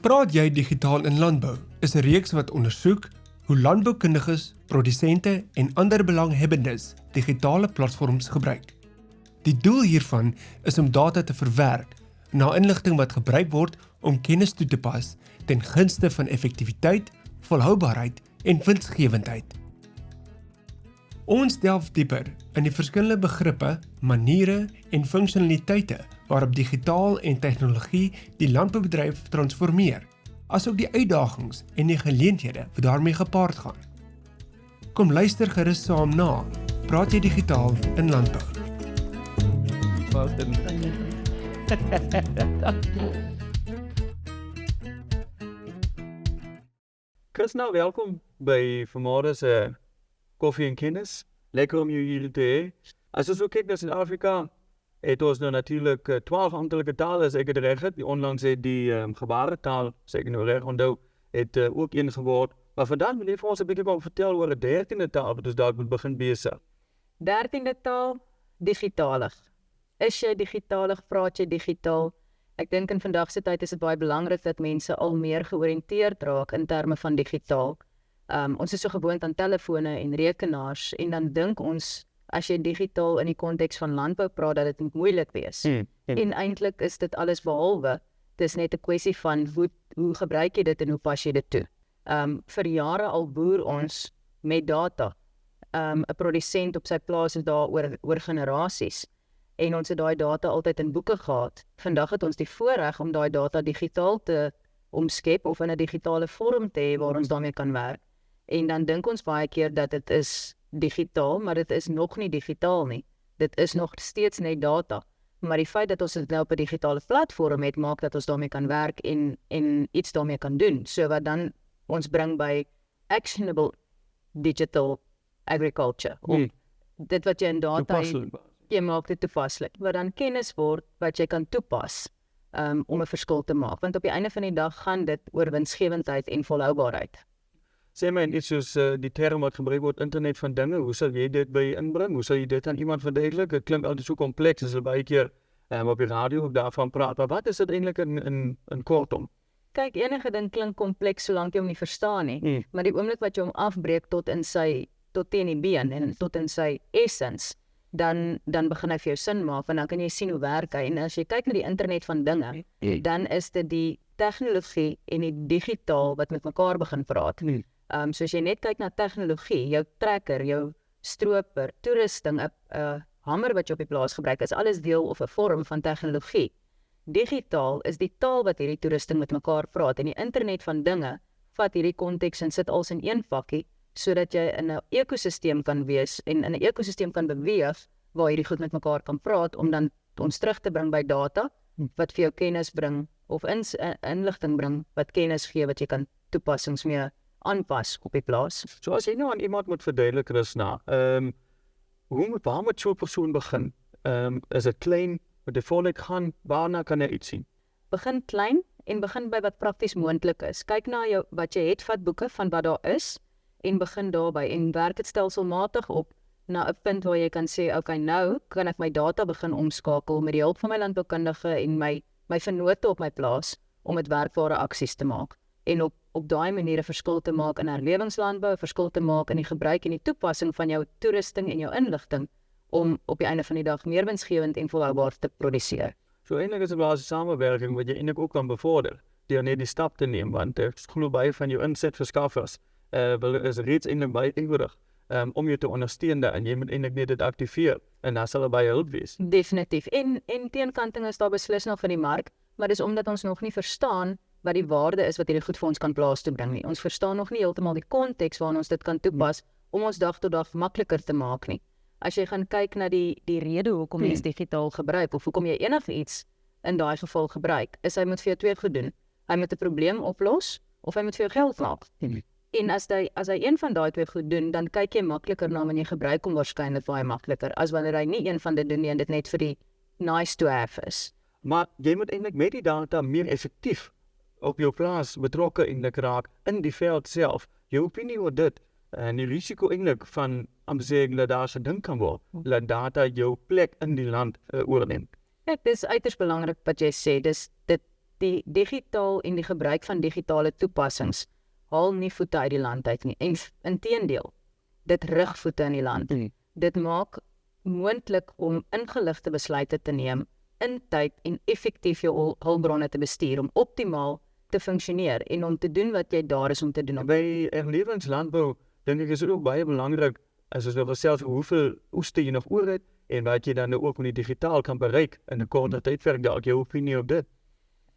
Praat jy digitaal in landbou is 'n reeks wat ondersoek hoe landboukundiges, produsente en ander belanghebbendes digitale platforms gebruik. Die doel hiervan is om data te verwerk na inligting wat gebruik word om kennis toe te pas ten gunste van effektiwiteit, volhoubaarheid en winsgewendheid. Ons delf dieper in die verskillende begrippe, maniere en funksionaliteite waarop digitaal en tegnologie die landboubedryf transformeer, asook die uitdagings en die geleenthede wat daarmee gepaard gaan. Kom luister gerus saam na Praat jy digitaal in landbou? Krishna, welkom by vanmôre se koffie en kennis. Lekker om jou hier te hê. As ons so kyk na Suid-Afrika, het ons nou natuurlik 12 amptelike tale, as ek dit reg het. Onlangs het die gebarentaal, as ek nou reg onthou, het ook een geword. Maar vandag wil jy vir ons 'n bietjie kom vertel oor 'n 13de taal wat ons dalk moet begin besig. 13de taal, digitalig. Is jy digitalig, praat jy digitaal? Ek dink in vandag se tyd is dit baie belangrik dat mense al meer georiënteerd raak in terme van digitaal. Ons is so gewoond aan telefone en rekenaars en dan dink ons, as jy digitaal in die konteks van landbou praat, dat dit moet moeilik wees. En eintlik is dit alles behalwe. Dit is net 'n kwessie van hoe gebruik jy dit en hoe pas jy dit toe. Vir jare al boer ons met data. 'n Produsent op sy plaas is daar oor generasies. En ons het daai data altyd in boeke gehad. Vandag het ons die voorreg om daai data digitaal te omskep of in 'n digitale vorm te hê waar ons daarmee kan werk. En dan dink ons baie keer dat dit is digitaal, maar dit is nog nie digitaal nie. Dit is nog steeds net data. Maar die feit dat ons dit nou op 'n digitale platform het, maak dat ons daarmee kan werk en iets daarmee kan doen. So wat dan ons bring by actionable digital agriculture. Dit wat jy in data jy maak dit toepaslik, wat dan kennis word wat jy kan toepas om 'n verskil te maak. Want op die einde van die dag gaan dit oor winsgewendheid en volhoubaarheid. Sê my iets soos die term wat gebruik word, internet van dinge, hoe sal jy dit by inbring? Hoe sal jy dit aan iemand verduidelik? Dit klink altyd so kompleks as jy baie keer op die radio daarvan praat, maar wat is dit eintlik in kortom? Kyk, enige ding klink kompleks solank jy hom nie verstaan nie, maar die oomblik wat jy hom afbreek tot teen die been en tot in sy essence, dan begin hy vir jou sin maak, want dan kan jy sien hoe werk hy. En as jy kyk na die internet van dinge, dan is dit die tegnologie en die digitaal wat met mekaar begin praat. So as jy net kyk na tegnologie, jou trekker, jou stroper, toerusting, 'n hamer wat jy op die plaas gebruik, is alles deel of 'n vorm van tegnologie. Digitaal is die taal wat hierdie toerusting met mekaar praat, en die internet van dinge vat hierdie konteks en sit alles in een vakkie, sodat jy in 'n ekosisteem kan wees en in 'n ekosisteem kan beweeg waar hierdie goed met mekaar kan praat, om dan ons terug te bring by data wat vir jou kennis bring of inligting bring wat kennis gee wat jy kan toepassings mee aanpas op die plaas. So as jy nou aan iemand moet verduidelik, Krishna, waar moet so 'n persoon begin? Is dit klein, moet jy voluit gaan, waarna kan jy iets sien? Begin klein en begin by wat prakties moontlik is. Kyk na wat jy het, vat boeke van wat daar is en begin daarby en werk dit stelselmatig op na 'n punt waar jy kan sê, okay, nou kan ek my data begin omskakel met die hulp van my landboukundige en my vennote op my plaas om dit werkbare aksies te maak. En op daai manier 'n verskil te maak in herlewingslandbou, 'n verskil te maak in die gebruik en die toepassing van jou toerusting en jou inligting om op die einde van die dag meer winsgewend en volhoubaar te produseer. So eintlik is dit 'n samewerking wat jy eintlik ook kan bevorder deur net die stap te neem, want ek glo baie van jou insetverskaffers is reeds eintlik baie eenvoudig om jou te ondersteun en jy moet eintlik net dit aktiveer en dan sal er baie hulp wees. Definitief. En teenkanting is daar beslis nog van die mark, maar dis omdat ons nog nie verstaan wat die waarde is wat hierdie goed vir ons kan plaas toe bring nie. Ons verstaan nog nie heeltemal die konteks waarin ons dit kan toepas om ons dag tot dag makliker te maak nie. As jy gaan kyk na die rede hoekom jy digitaal gebruik of hoekom jy enigiets in daai geval gebruik, is hy moet vir jou twee goed doen. Hy moet 'n probleem oplos of hy moet vir jou geld maak. En as hy een van daai twee goed doen, dan kyk jy makliker na wanneer jy gebruik hom waarskynlik baie makliker as wanneer hy nie een van dit doen nie en dit net vir die nice to have is. Maar jy moet eintlik met die data meer effektief op jou plaas betrokke eintlik raak in die veld self. Jou opinie oor dit en die risiko eintlik van sê dat daar se ding kan word, dat data jou plek in die land oorneem. Kijk, dis uiters belangrik wat jy sê, die digitaal en die gebruik van digitale toepassings haal nie voete uit die land uit nie. En inteendeel, dit rig voete in die land. Dit maak moontlik om ingeligte besluite te neem, in tyd en effektief jou hulpbronne te bestuur, om optimaal te funksioneer en om te doen wat jy daar is om te doen. Bij herlevingslandbouw, denk ik, is het ook baie belangrijk, als je nou zelf hoeveel oeste je nog oor het, en wat je dan nou ook met die digitaal kan bereiken in een korte tijdperk. Daar heb je opinie op dit.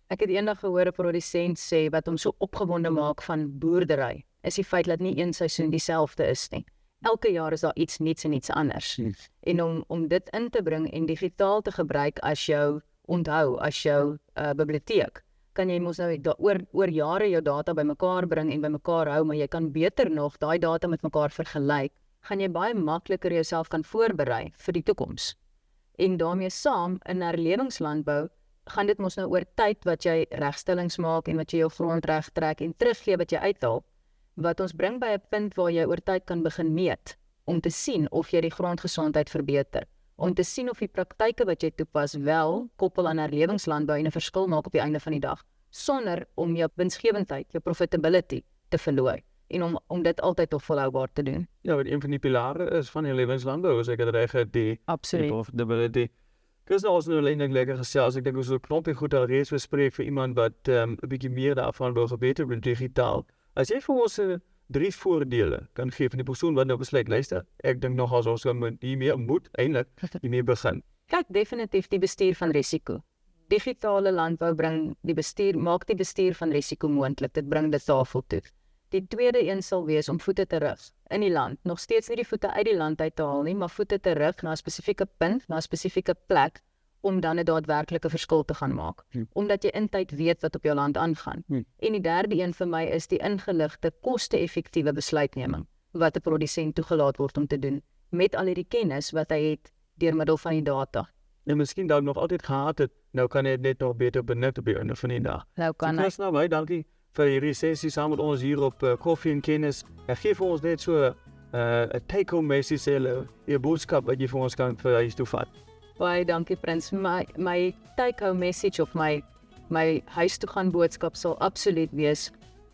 Ek het eendag gehoor 'n produsent sê wat hom so opgewonde maak van boerdery, is die feit dat nie een seisoen dieselfde is nie. Elke jaar is daar iets nuuts en iets anders. En om dit in te bring en digitaal te gebruik as jou onthou, as jou biblioteek, kan jy mos nou oor jare jou data bymekaar bring en bymekaar hou, maar jy kan beter nog daai data met mekaar vergelyk, gaan jy baie makliker jouself kan voorberei vir die toekoms. En daarmee saam, in herlewingslandbou, gaan dit mos nou oor tyd wat jy regstellings maak en wat jy jou grond reg trek en teruggee wat jy uithaal, wat ons bring by 'n punt waar jy oor tyd kan begin meet, om te sien of jy die grondgesondheid verbeter, om te sien of die praktyke wat jy toepas wel koppel aan herlewingslandbou en 'n verskil maak op die einde van die dag, sonder om jou winsgewendheid, jou profitability te verloor, en om dit altyd nog volhoubaar te doen. Ja, want een van die pilaren is van herlevingslandbouw, is ek het reg die Absoluut. profitability. Chris, nou ons nou alleen lekker gesels. Ik denk dat we zo'n knoppie goed al reeds bespreken voor iemand wat een beetje meer daarvan wil gebeteren met digitaal. Als jij voor ons 3 voordelen kan geven van die persoon wat nou besluit, luister, ik denk nog als ons hiermee moet, eindelijk, hiermee begin. Kyk, definitief die bestuur van risiko. Digitale landbou maak die bestuur van risiko moontlik. Dit bring dit tafel toe. Die tweede een sal wees om voete te rig in die land. Nog steeds nie die voete uit die land uit te haal nie, maar voete te rig na 'n spesifieke punt, na 'n spesifieke plek, om dan 'n daadwerklike verskil te gaan maak. Omdat jy in tyd weet wat op jou land aangaan. En die derde een vir my is die ingeligte, koste-effektiewe besluitneming, wat 'n produsent toegelaat word om te doen, met al hierdie kennis wat hy het deur middel van die data. En misschien dat ik nog altijd gehad het, nou kan hij het net nog beter benutten op de einde van die dag. Nou kan hy. Chris, nou baie dankie vir die sessie saam met ons hier op Koffie en Kennis. En geef ons net so 'n take-home message, 'n boodskap wat jy vir ons kan vir huis toe vat. Baie dankie Prins. My take-home message of my huis toe gaan boodskap sal absoluut wees: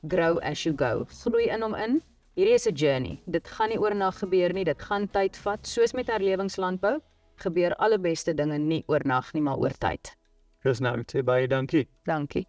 grow as you go. Groei in hom in. Hierdie is 'n journey. Dit gaan nie oornag gebeur nie, dit gaan tyd vat. Soos met herlewingslandbou, gebeur alle beste dinge nie oornag nie, maar oor tyd. Chris, nou, baie dankie. Dankie.